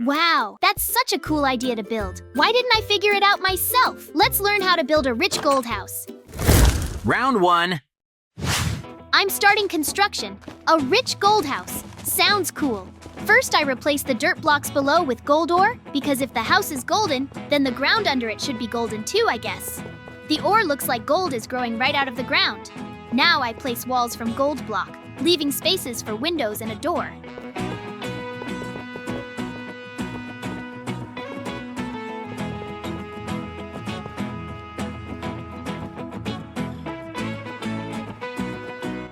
Wow, that's such a cool idea to build. Why didn't I figure it out myself? Let's learn how to build a rich gold house. Round 1. I'm starting construction. A rich gold house. Sounds cool. First, I replace the dirt blocks below with gold ore, because if the house is golden, then the ground under it should be golden too, I guess. The ore looks like gold is growing right out of the ground. Now I place walls from gold block, leaving spaces for windows and a door.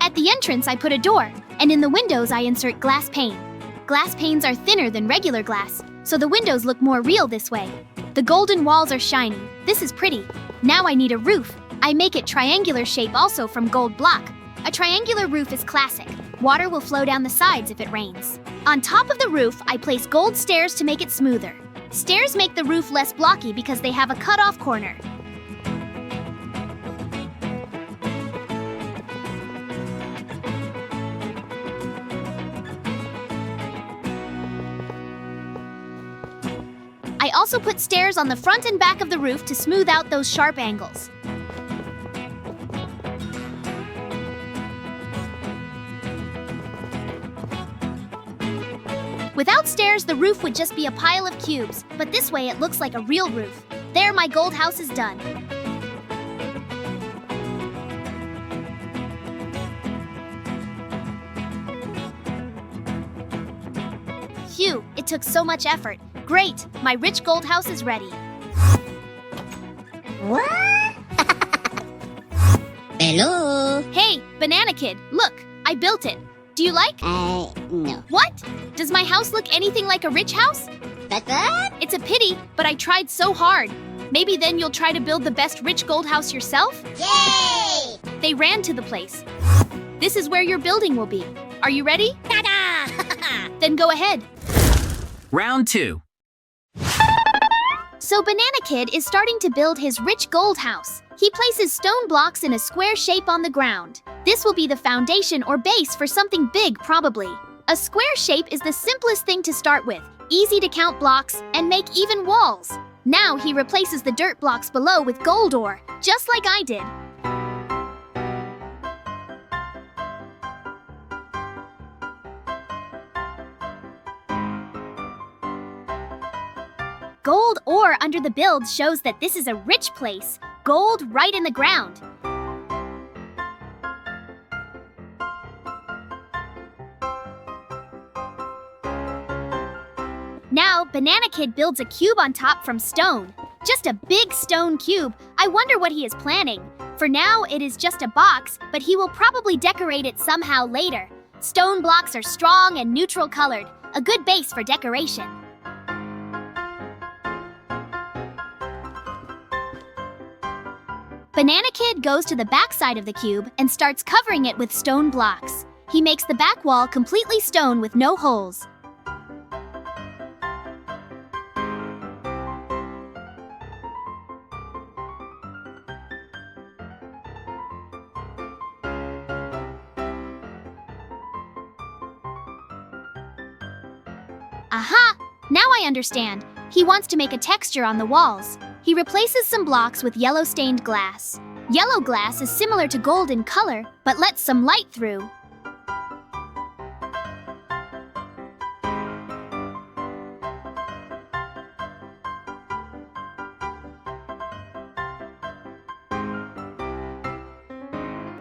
At the entrance, I put a door, and in the windows, I insert glass pane. Glass panes are thinner than regular glass, so the windows look more real this way. The golden walls are shiny. This is pretty. Now I need a roof. I make it triangular shape also from gold block. A triangular roof is classic. Water will flow down the sides if it rains. On top of the roof, I place gold stairs to make it smoother. Stairs make the roof less blocky because they have a cut-off corner. I also put stairs on the front and back of the roof to smooth out those sharp angles. Without stairs, the roof would just be a pile of cubes, but this way it looks like a real roof. There, my gold house is done. Phew, it took so much effort. Great, my rich gold house is ready. What? Hello? Hey, Banana Kid, look, I built it. Do you like? No. What? Does my house look anything like a rich house? What? It's a pity, but I tried so hard. Maybe then you'll try to build the best rich gold house yourself? Yay! They ran to the place. This is where your building will be. Are you ready? Ta-da! Then go ahead. Round 2. So Banana Kid is starting to build his rich gold house. He places stone blocks in a square shape on the ground. This will be the foundation or base for something big, probably. A square shape is the simplest thing to start with, easy to count blocks, and make even walls. Now he replaces the dirt blocks below with gold ore, just like I did. Gold ore under the build shows that this is a rich place. Gold right in the ground. Now, Banana Kid builds a cube on top from stone. Just a big stone cube. I wonder what he is planning. For now, it is just a box, but he will probably decorate it somehow later. Stone blocks are strong and neutral colored, a good base for decoration. Banana Kid goes to the back side of the cube and starts covering it with stone blocks. He makes the back wall completely stone with no holes. Aha! Now I understand. He wants to make a texture on the walls. He replaces some blocks with yellow stained glass. Yellow glass is similar to gold in color, but lets some light through.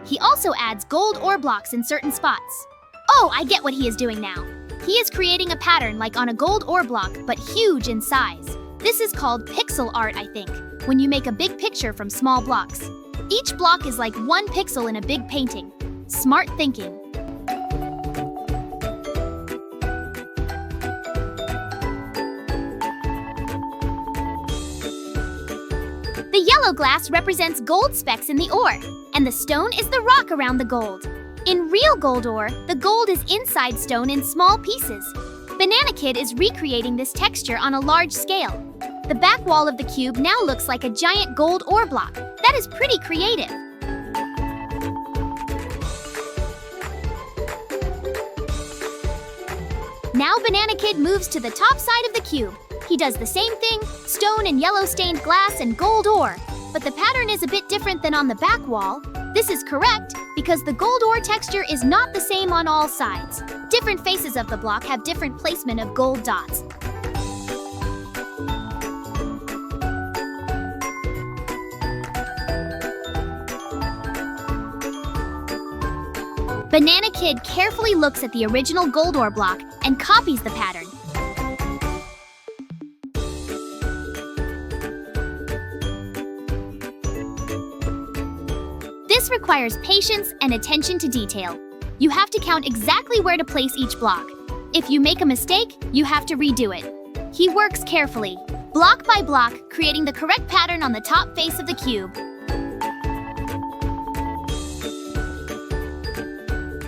He also adds gold ore blocks in certain spots. Oh, I get what he is doing now. He is creating a pattern like on a gold ore block, but huge in size. This is called pixel art, I think, when you make a big picture from small blocks. Each block is like one pixel in a big painting. Smart thinking. The yellow glass represents gold specks in the ore, and the stone is the rock around the gold. In real gold ore, the gold is inside stone in small pieces. Banana Kid is recreating this texture on a large scale. The back wall of the cube now looks like a giant gold ore block. That is pretty creative. Now Banana Kid moves to the top side of the cube. He does the same thing, stone and yellow stained glass and gold ore. But the pattern is a bit different than on the back wall. This is correct because the gold ore texture is not the same on all sides. Different faces of the block have different placement of gold dots. Banana Kid carefully looks at the original gold ore block and copies the pattern. This requires patience and attention to detail. You have to count exactly where to place each block. If you make a mistake, you have to redo it. He works carefully, block by block, creating the correct pattern on the top face of the cube.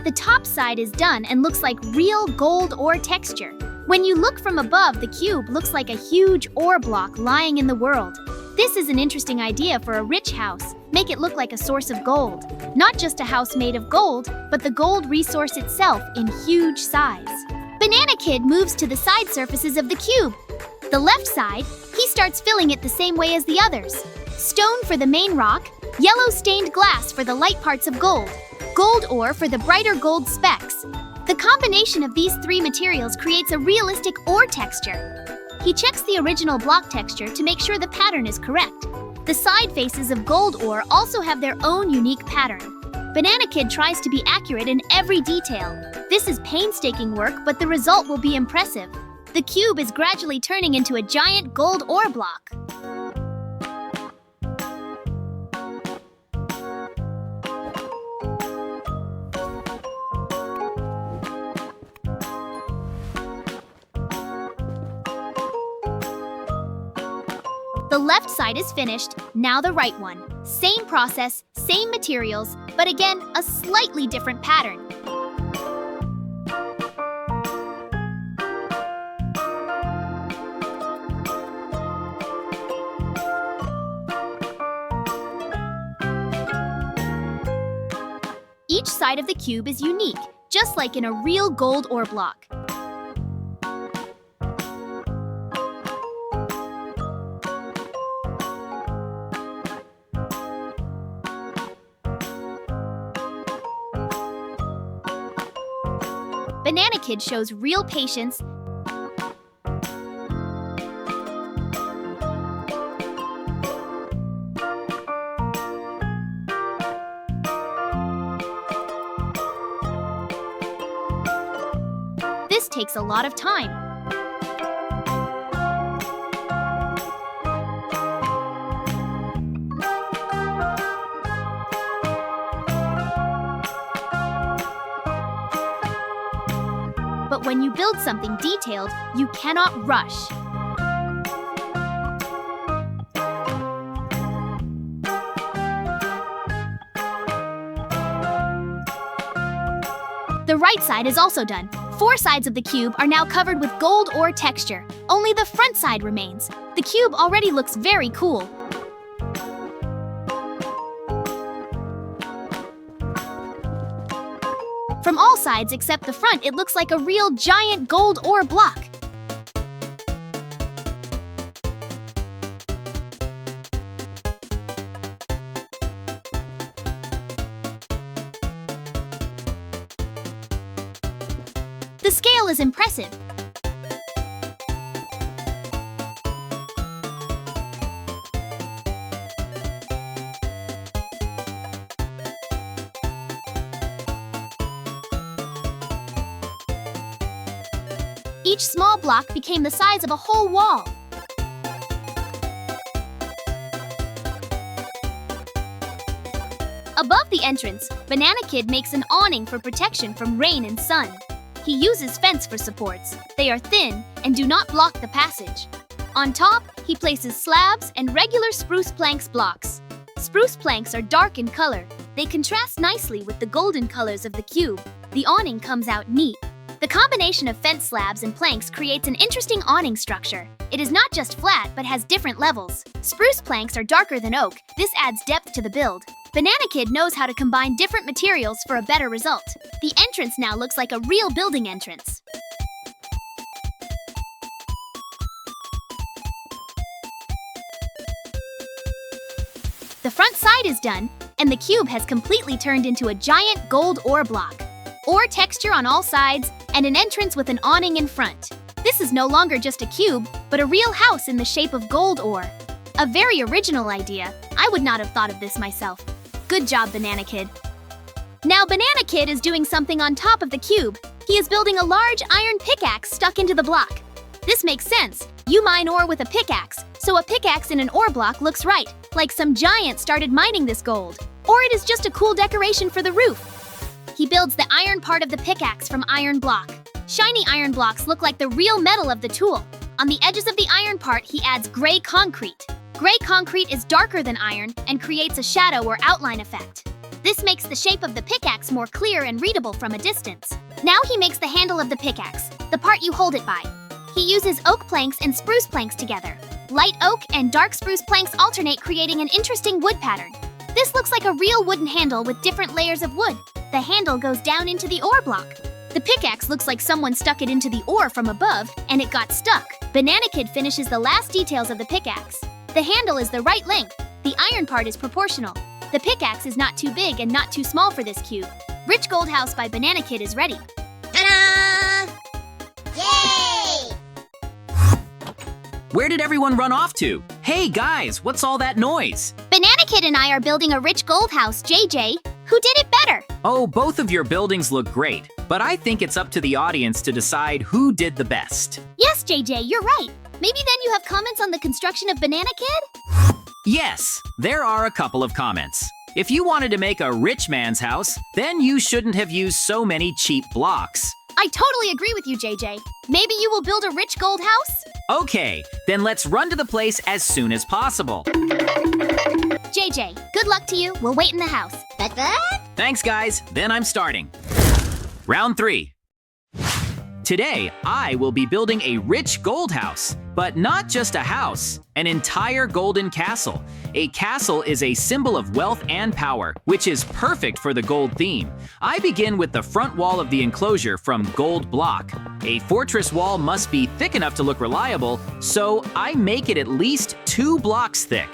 The top side is done and looks like real gold ore texture. When you look from above, the cube looks like a huge ore block lying in the world. This is an interesting idea for a rich house. Make it look like a source of gold. Not just a house made of gold, but the gold resource itself in huge size. Banana Kid moves to the side surfaces of the cube. The left side, he starts filling it the same way as the others. Stone for the main rock, yellow stained glass for the light parts of gold, gold ore for the brighter gold specks. The combination of these three materials creates a realistic ore texture. He checks the original block texture to make sure the pattern is correct. The side faces of gold ore also have their own unique pattern. Banana Kid tries to be accurate in every detail. This is painstaking work, but the result will be impressive. The cube is gradually turning into a giant gold ore block. The left side is finished, now the right one. Same process, same materials, but again, a slightly different pattern. Each side of the cube is unique, just like in a real gold ore block. Banana Kid shows real patience This takes a lot of time. But when you build something detailed, you cannot rush. The right side is also done. 4 sides of the cube are now covered with gold ore texture. Only the front side remains. The cube already looks very cool. From all sides except the front, it looks like a real giant gold ore block. The scale is impressive. Each small block became the size of a whole wall. Above the entrance, Banana Kid makes an awning for protection from rain and sun. He uses fence for supports. They are thin and do not block the passage. On top, he places slabs and regular spruce planks blocks. Spruce planks are dark in color. They contrast nicely with the golden colors of the cube. The awning comes out neat. The combination of fence slabs and planks creates an interesting awning structure. It is not just flat, but has different levels. Spruce planks are darker than oak. This adds depth to the build. Banana Kid knows how to combine different materials for a better result. The entrance now looks like a real building entrance. The front side is done, and the cube has completely turned into a giant gold ore block. Ore texture on all sides, and an entrance with an awning in front. This is no longer just a cube, but a real house in the shape of gold ore. A very original idea. I would not have thought of this myself. Good job, Banana Kid. Now Banana Kid is doing something on top of the cube. He is building a large iron pickaxe stuck into the block. This makes sense. You mine ore with a pickaxe, so a pickaxe in an ore block looks right, like some giant started mining this gold. Or it is just a cool decoration for the roof. He builds the iron part of the pickaxe from iron block. Shiny iron blocks look like the real metal of the tool. On the edges of the iron part, he adds gray concrete. Gray concrete is darker than iron and creates a shadow or outline effect. This makes the shape of the pickaxe more clear and readable from a distance. Now he makes the handle of the pickaxe, the part you hold it by. He uses oak planks and spruce planks together. Light oak and dark spruce planks alternate, creating an interesting wood pattern. This looks like a real wooden handle with different layers of wood. The handle goes down into the ore block. The pickaxe looks like someone stuck it into the ore from above, and it got stuck. Banana Kid finishes the last details of the pickaxe. The handle is the right length. The iron part is proportional. The pickaxe is not too big and not too small for this cube. Rich Gold House by Banana Kid is ready. Ta-da! Yay! Where did everyone run off to? Hey guys, what's all that noise? Banana Kid and I are building a rich gold house, JJ. Who did it better? Oh, both of your buildings look great, but I think it's up to the audience to decide who did the best. Yes, JJ, you're right. Maybe then you have comments on the construction of Banana Kid? Yes, there are a couple of comments. If you wanted to make a rich man's house, then you shouldn't have used so many cheap blocks. I totally agree with you, JJ. Maybe you will build a rich gold house? Okay, then let's run to the place as soon as possible. JJ, good luck to you. We'll wait in the house. But? Thanks, guys. Then I'm starting. Round 3. Today, I will be building a rich gold house, but not just a house, an entire golden castle. A castle is a symbol of wealth and power, which is perfect for the gold theme. I begin with the front wall of the enclosure from gold block. A fortress wall must be thick enough to look reliable, so I make it at least 2 blocks thick.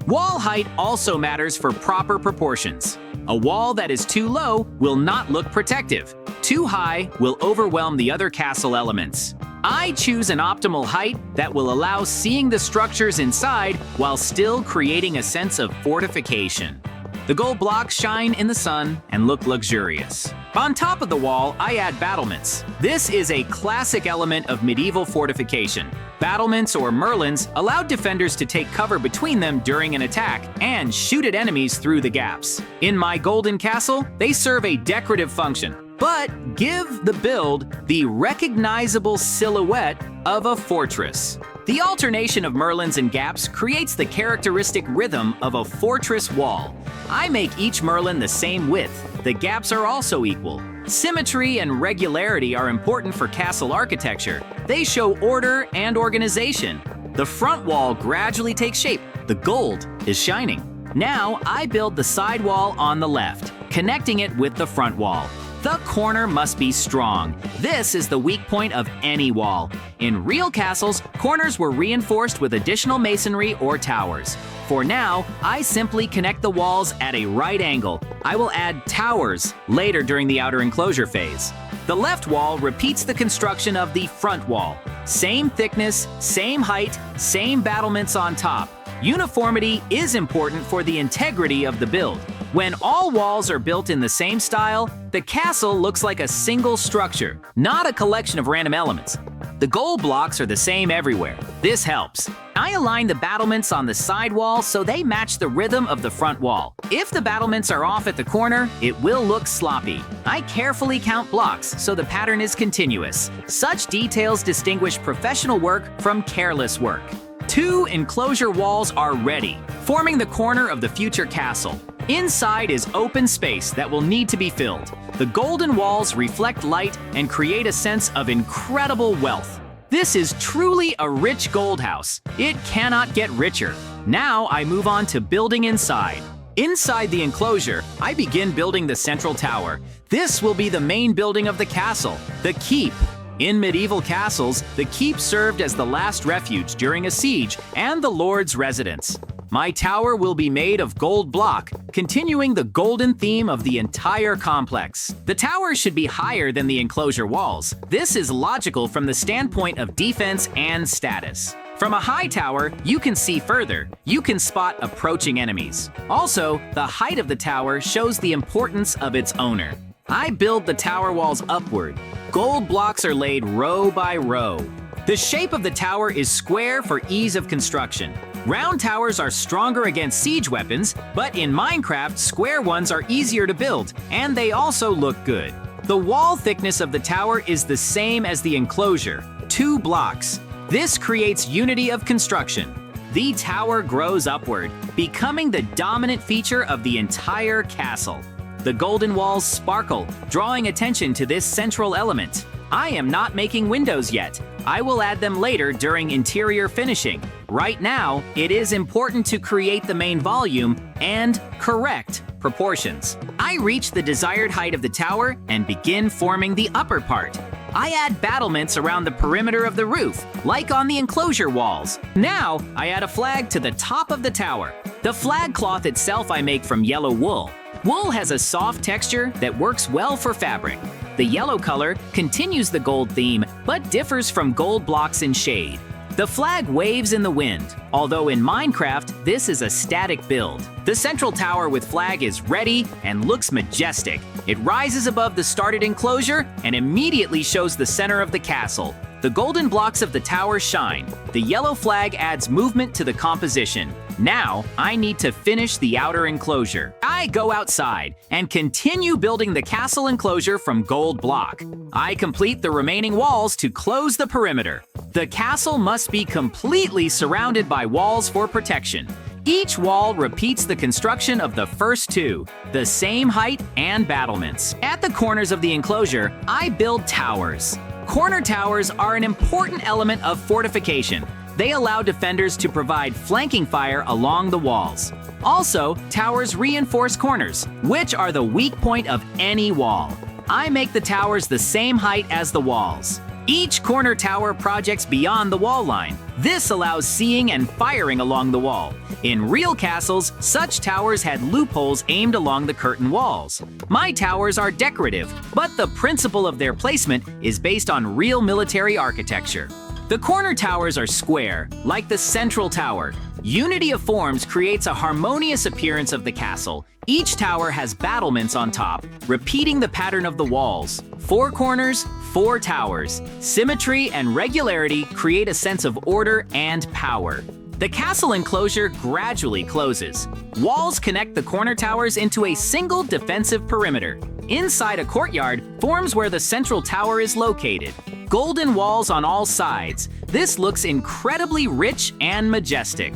Wall height also matters for proper proportions. A wall that is too low will not look protective. Too high will overwhelm the other castle elements. I choose an optimal height that will allow seeing the structures inside while still creating a sense of fortification. The gold blocks shine in the sun and look luxurious. On top of the wall, I add battlements. This is a classic element of medieval fortification. Battlements or merlins allowed defenders to take cover between them during an attack and shoot at enemies through the gaps. In my golden castle, they serve a decorative function, but give the build the recognizable silhouette of a fortress. The alternation of merlins and gaps creates the characteristic rhythm of a fortress wall. I make each merlin the same width. The gaps are also equal. Symmetry and regularity are important for castle architecture. They show order and organization. The front wall gradually takes shape. The gold is shining. Now I build the side wall on the left, connecting it with the front wall. The corner must be strong. This is the weak point of any wall. In real castles, corners were reinforced with additional masonry or towers. For now, I simply connect the walls at a right angle. I will add towers later during the outer enclosure phase. The left wall repeats the construction of the front wall. Same thickness, same height, same battlements on top. Uniformity is important for the integrity of the build. When all walls are built in the same style, the castle looks like a single structure, not a collection of random elements. The gold blocks are the same everywhere. This helps. I align the battlements on the side wall so they match the rhythm of the front wall. If the battlements are off at the corner, it will look sloppy. I carefully count blocks so the pattern is continuous. Such details distinguish professional work from careless work. 2 enclosure walls are ready, forming the corner of the future castle. Inside is open space that will need to be filled. The golden walls reflect light and create a sense of incredible wealth. This is truly a rich gold house. It cannot get richer. Now I move on to building inside. Inside the enclosure, I begin building the central tower. This will be the main building of the castle, the keep. In medieval castles, the keep served as the last refuge during a siege and the lord's residence. My tower will be made of gold block, continuing the golden theme of the entire complex. The tower should be higher than the enclosure walls. This is logical from the standpoint of defense and status. From a high tower, you can see further. You can spot approaching enemies. Also, the height of the tower shows the importance of its owner. I build the tower walls upward. Gold blocks are laid row by row. The shape of the tower is square for ease of construction. Round towers are stronger against siege weapons, but in Minecraft, square ones are easier to build, and they also look good. The wall thickness of the tower is the same as the enclosure, 2 blocks. This creates unity of construction. The tower grows upward, becoming the dominant feature of the entire castle. The golden walls sparkle, drawing attention to this central element. I am not making windows yet. I will add them later during interior finishing. Right now, it is important to create the main volume and correct proportions. I reach the desired height of the tower and begin forming the upper part. I add battlements around the perimeter of the roof, like on the enclosure walls. Now, I add a flag to the top of the tower. The flag cloth itself I make from yellow wool. Wool has a soft texture that works well for fabric. The yellow color continues the gold theme, but differs from gold blocks in shade. The flag waves in the wind, although in Minecraft, this is a static build. The central tower with flag is ready and looks majestic. It rises above the started enclosure and immediately shows the center of the castle. The golden blocks of the tower shine. The yellow flag adds movement to the composition. Now, I need to finish the outer enclosure. I go outside and continue building the castle enclosure from gold block. I complete the remaining walls to close the perimeter. The castle must be completely surrounded by walls for protection. Each wall repeats the construction of the first 2, the same height and battlements. At the corners of the enclosure, I build towers. Corner towers are an important element of fortification. They allow defenders to provide flanking fire along the walls. Also, towers reinforce corners, which are the weak point of any wall. I make the towers the same height as the walls. Each corner tower projects beyond the wall line. This allows seeing and firing along the wall. In real castles, such towers had loopholes aimed along the curtain walls. My towers are decorative, but the principle of their placement is based on real military architecture. The corner towers are square, like the central tower. Unity of forms creates a harmonious appearance of the castle. Each tower has battlements on top, repeating the pattern of the walls. 4 corners, 4 towers. Symmetry and regularity create a sense of order and power. The castle enclosure gradually closes. Walls connect the corner towers into a single defensive perimeter. Inside a courtyard forms where the central tower is located. Golden walls on all sides. This looks incredibly rich and majestic.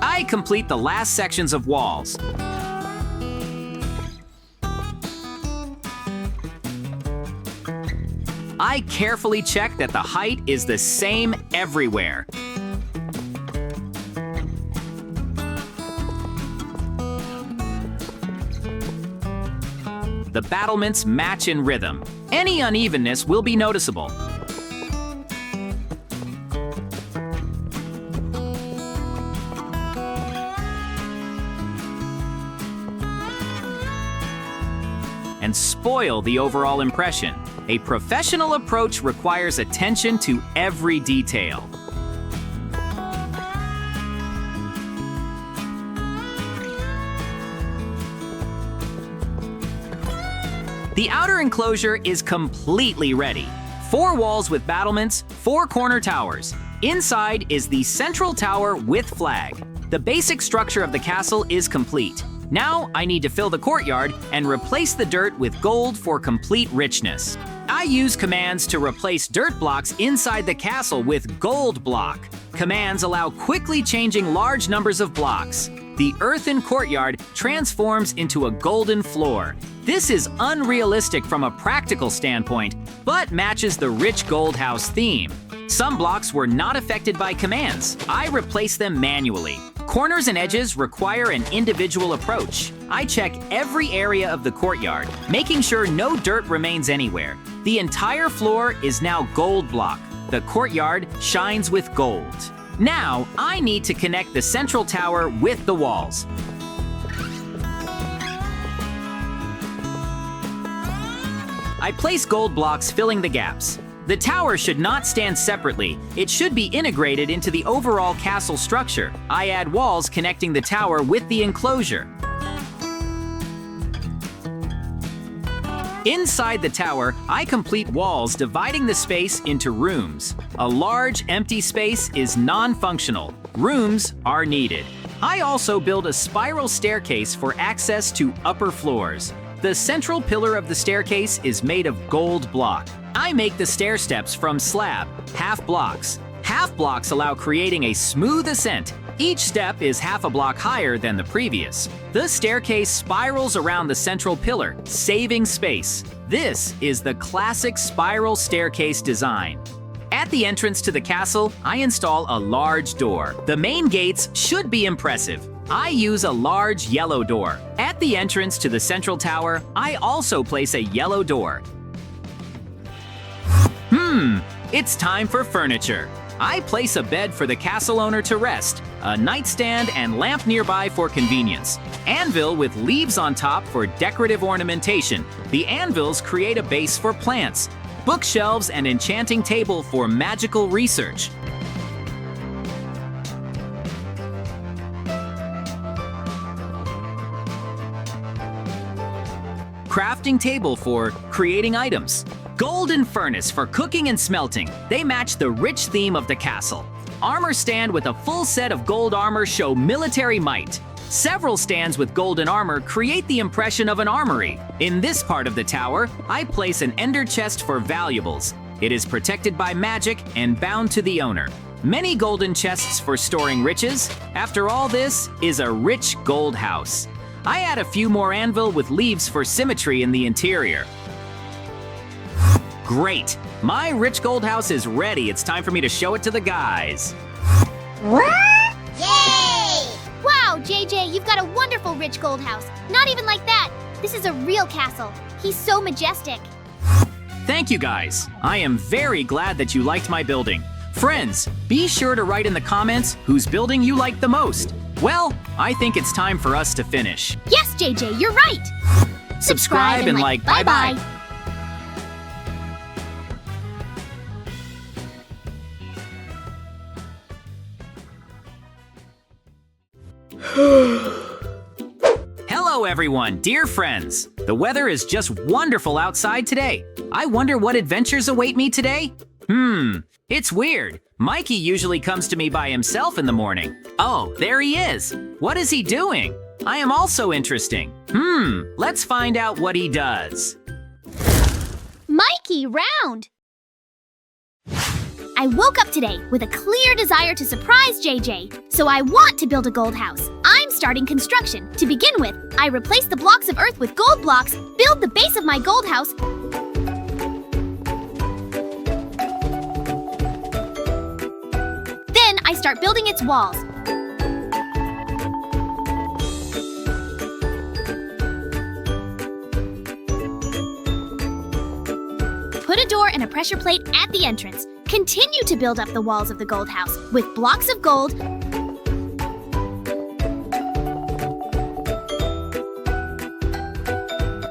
I complete the last sections of walls. I carefully check that the height is the same everywhere. The battlements match in rhythm. Any unevenness will be noticeable. And spoil the overall impression. A professional approach requires attention to every detail. The outer enclosure is completely ready. 4 walls with battlements, 4 corner towers. Inside is the central tower with flag. The basic structure of the castle is complete. Now I need to fill the courtyard and replace the dirt with gold for complete richness. I use commands to replace dirt blocks inside the castle with gold block. Commands allow quickly changing large numbers of blocks. The earthen courtyard transforms into a golden floor. This is unrealistic from a practical standpoint, but matches the rich gold house theme. Some blocks were not affected by commands. I replace them manually. Corners and edges require an individual approach. I check every area of the courtyard, making sure no dirt remains anywhere. The entire floor is now gold block. the courtyard shines with gold. Now, I need to connect the central tower with the walls. I place gold blocks filling the gaps. The tower should not stand separately. It should be integrated into the overall castle structure. I add walls connecting the tower with the enclosure. Inside the tower, I complete walls dividing the space into rooms. A large, empty space is non-functional. Rooms are needed. I also build a spiral staircase for access to upper floors. The central pillar of the staircase is made of gold block. I make the stair steps from slab, half blocks. Half blocks allow creating a smooth ascent. Each step is half a block higher than the previous. The staircase spirals around the central pillar, saving space. This is the classic spiral staircase design. At the entrance to the castle, I install a large door. The main gates should be impressive. I use a large yellow door. At the entrance to the central tower, I also place a yellow door. It's time for furniture. I place a bed for the castle owner to rest, a nightstand and lamp nearby for convenience. Anvil with leaves on top for decorative ornamentation. The anvils create a base for plants. Bookshelves and enchanting table for magical research. Crafting table for creating items. Golden furnace for cooking and smelting. They match the rich theme of the castle. Armor stand with a full set of gold armor show military might. Several stands with golden armor create the impression of an armory. In this part of the tower, I place an ender chest for valuables. It is protected by magic and bound to the owner. Many golden chests for storing riches. After all, this is a rich gold house. I add a few more anvil with leaves for symmetry in the interior. Great! My rich gold house is ready. It's time for me to show it to the guys. What? Yay! Wow, JJ, you've got a wonderful rich gold house. Not even like that. This is a real castle. He's so majestic. Thank you guys. I am very glad that you liked my building. Friends, be sure to write in the comments whose building you liked the most. Well, I think it's time for us to finish. Yes, JJ, you're right. Subscribe and like. Bye-bye. Hello everyone, dear friends. The weather is just wonderful outside today. I wonder what adventures await me today? It's weird. Mikey usually comes to me by himself in the morning. Oh, there he is. What is he doing? I am also interesting. Let's find out what he does. Mikey, round! I woke up today with a clear desire to surprise JJ, so I want to build a gold house. I'm starting construction. To begin with, I replace the blocks of earth with gold blocks, build the base of my gold house, then I start building its walls. Put a door and a pressure plate at the entrance. Continue to build up the walls of the gold house with blocks of gold.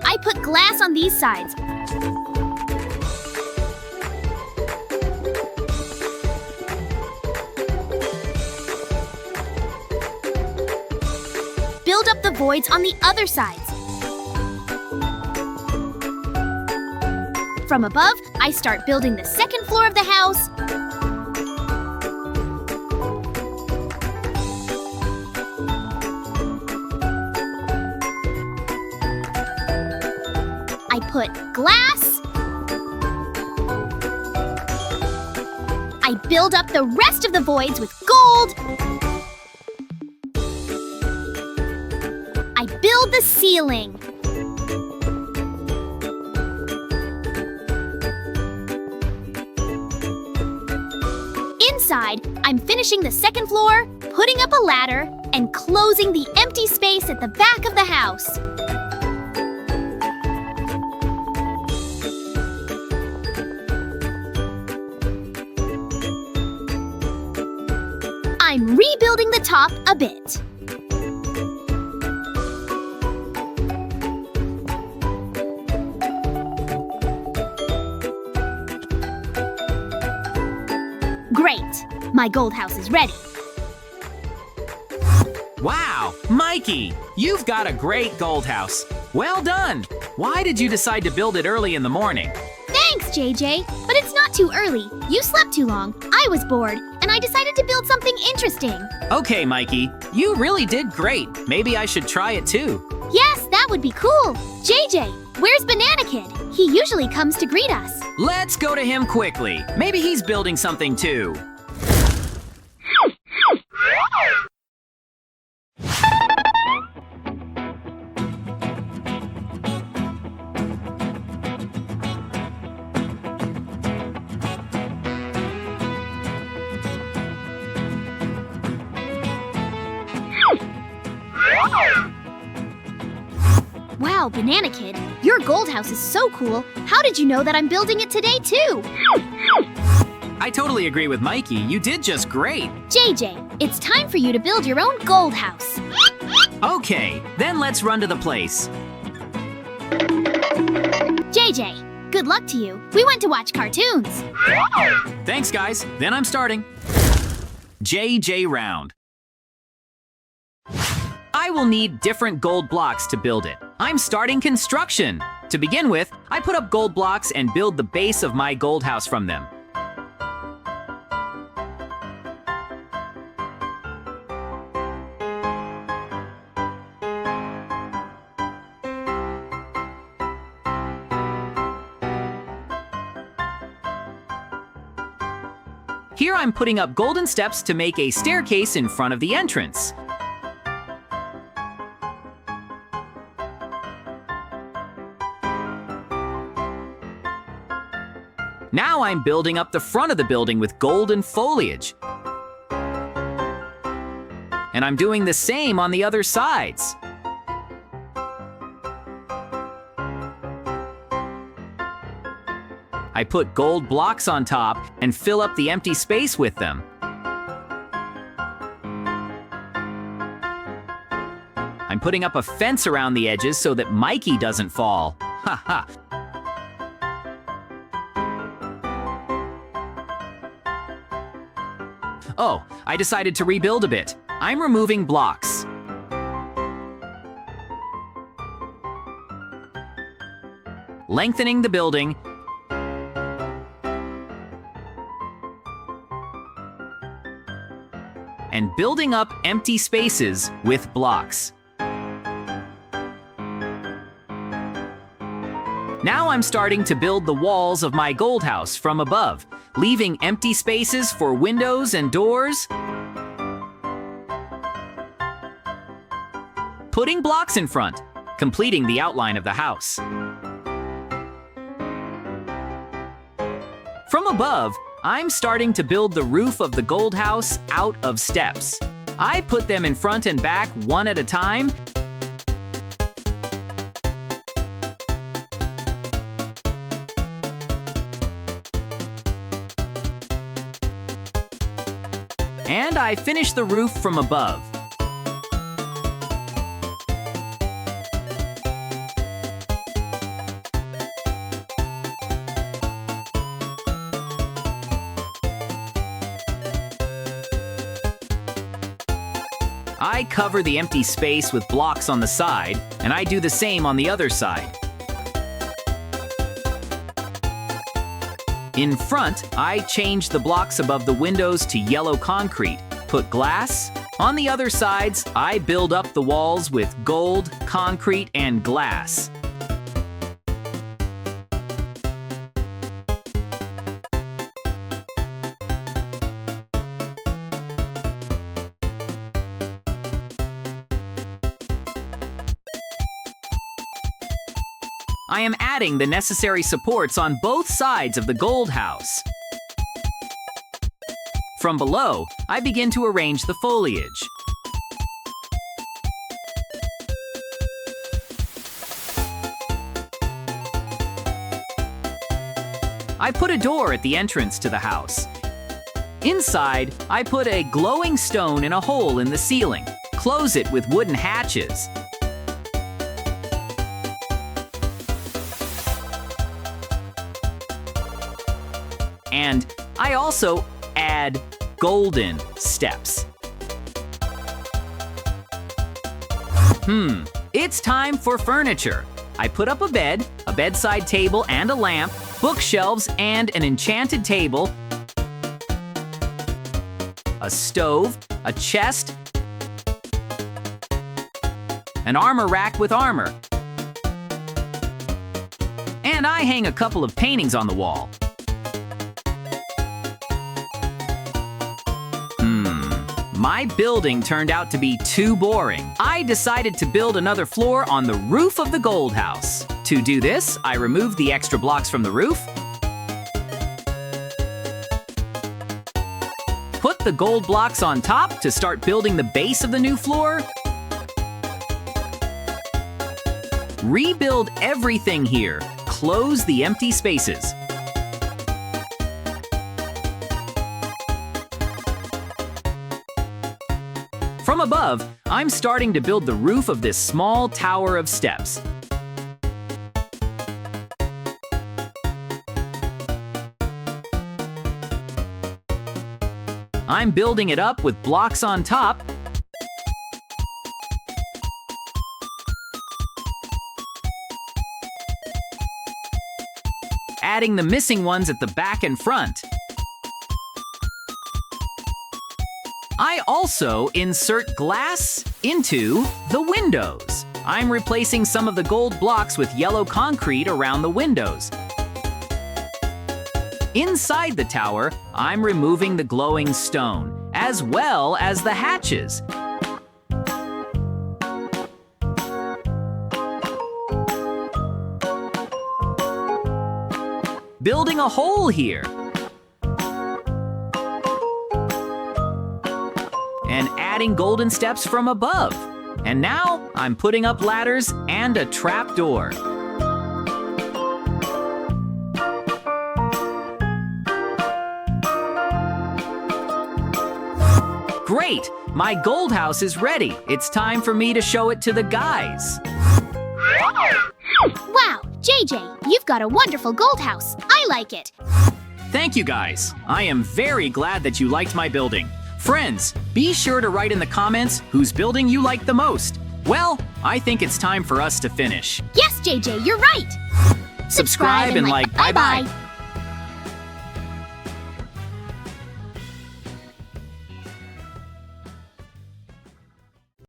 I put glass on these sides. Build up the voids on the other sides. From above, I start building the second floor of the house. I put glass. I build up the rest of the voids with gold. I build the ceiling. Inside, I'm finishing the second floor, putting up a ladder, and closing the empty space at the back of the house. I'm rebuilding the top a bit. Great! My gold house is ready. Wow, Mikey, you've got a great gold house. Well done. Why did you decide to build it early in the morning? Thanks, JJ. But it's not too early. You slept too long. I was bored, and I decided to build something interesting. Okay, Mikey, you really did great. Maybe I should try it too. Yes, that would be cool. JJ, where's Banana Kid? He usually comes to greet us. Let's go to him quickly. Maybe he's building something too. Wow, Banana Kid, your gold house is so cool. How did you know that I'm building it today, too? I totally agree with Mikey. You did just great. JJ, it's time for you to build your own gold house. Okay, then let's run to the place. JJ, good luck to you. We went to watch cartoons. Thanks, guys. Then I'm starting. JJ round. I will need different gold blocks to build it. I'm starting construction. To begin with, I put up gold blocks and build the base of my gold house from them. Here I'm putting up golden steps to make a staircase in front of the entrance. Now I'm building up the front of the building with golden foliage. And I'm doing the same on the other sides. I put gold blocks on top and fill up the empty space with them. I'm putting up a fence around the edges so that Mikey doesn't fall. Ha ha! Oh, I decided to rebuild a bit. I'm removing blocks. Lengthening the building. And building up empty spaces with blocks. Now I'm starting to build the walls of my gold house from above, leaving empty spaces for windows and doors. Putting blocks in front, completing the outline of the house. From above, I'm starting to build the roof of the gold house out of steps. I put them in front and back one at a time. And I finish the roof from above. I cover the empty space with blocks on the side, and I do the same on the other side. In front, I change the blocks above the windows to yellow concrete, put glass. On the other sides, I build up the walls with gold, concrete, and glass. I am adding the necessary supports on both sides of the gold house. From below, I begin to arrange the foliage. I put a door at the entrance to the house. Inside, I put a glowing stone in a hole in the ceiling. Close it with wooden hatches. And I also add golden steps. It's time for furniture. I put up a bed, a bedside table and a lamp, bookshelves and an enchanted table, a stove, a chest, an armor rack with armor. And I hang a couple of paintings on the wall. My building turned out to be too boring. I decided to build another floor on the roof of the gold house. To do this, I removed the extra blocks from the roof, put the gold blocks on top to start building the base of the new floor, rebuild everything here, close the empty spaces. From above, I'm starting to build the roof of this small tower of steps. I'm building it up with blocks on top, adding the missing ones at the back and front. I also insert glass into the windows. I'm replacing some of the gold blocks with yellow concrete around the windows. Inside the tower, I'm removing the glowing stone, as well as the hatches. Building a hole here. And adding golden steps from above. And now I'm putting up ladders and a trap door. Great! My gold house is ready. It's time for me to show it to the guys. Wow, JJ, you've got a wonderful gold house. I like it. Thank you guys. I am very glad that you liked my building. Friends, be sure to write in the comments whose building you like the most. Well, I think it's time for us to finish. Yes, JJ, you're right. Subscribe and like. Bye-bye.